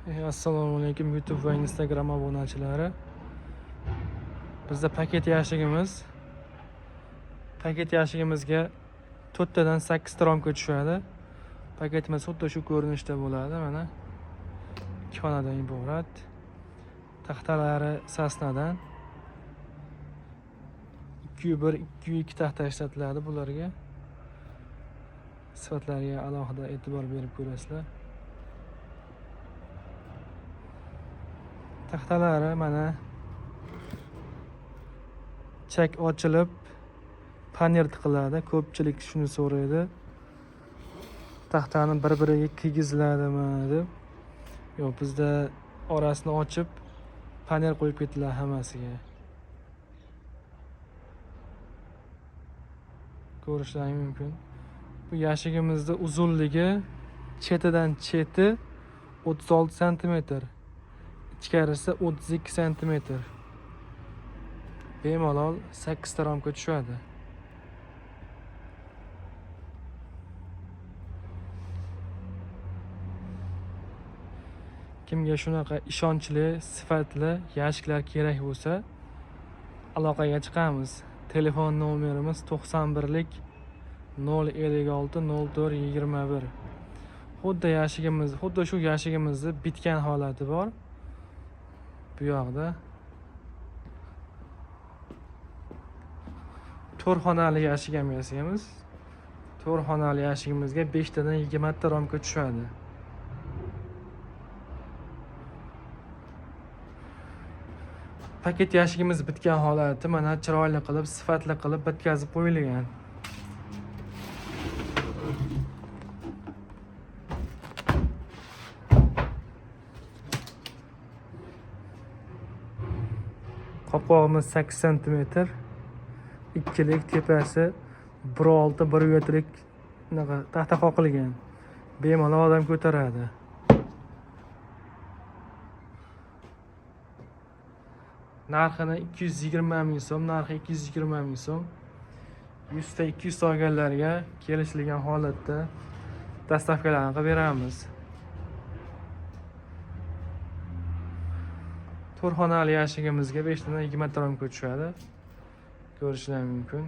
Assalomu alaykum YouTube va Instagram obunachilari. Bizda paket yashigimizga 4 tadan 8 ta ramka tushadi. Paketimiz xuddi shu ko'rinishda bo'ladi. Mana 2 xonadan iborat. Taxtalari sasnadan 2x1, 2x2 taxta ishlatiladi bularga. Sifatlariga alohida e'tibor berib ko'rasizlar. Taxtalari mana chak ochilib panel tiqiladi. Ko'pchilik shuni so'raydi. Taxtani bir-biriga kiygiziladimi deb. Yo'q, bizda orasini ochib panel qo'yib ketiladi hammasiga. Ko'rishlaring mumkin. Bu yashigimizning uzunligi chetidan cheti 36 sm. Ichkarisi 32 sm. Bemalol 8 ta ramka tushadi. Kimga shunaqa ishonchli, sifatli yashiklar kerak bo'lsa, aloqaga chiqamiz. Telefon nomerimiz 91lik 056 04 21. Xuddi shu yashigimizni bitgan holati bor. Bu yoqda 4 xonali yashik ham yasaymiz. 4 xonali yashigimizga 5 tadan 20 ta ramka tushadi. Paket yashigimiz bitgan holati mana chiroyli qilib, sifatli qilib bitkazib qo'yilgan. Qopqog'imiz 8 sm. Ikkilik, tepasi 1.6 1.7lik taxta qoqilgan. Bemalol odam ko'taradi. Narxini 220 ming so'm, narxi 220 ming so'm. 100 ta 200 ta olganlarga kelishilgan holatda dastavkalarni qilib beramiz. 4 xonali yashigimizga 5 tadan 20 ta ramka tushadi. Ko'rishlaring mumkin.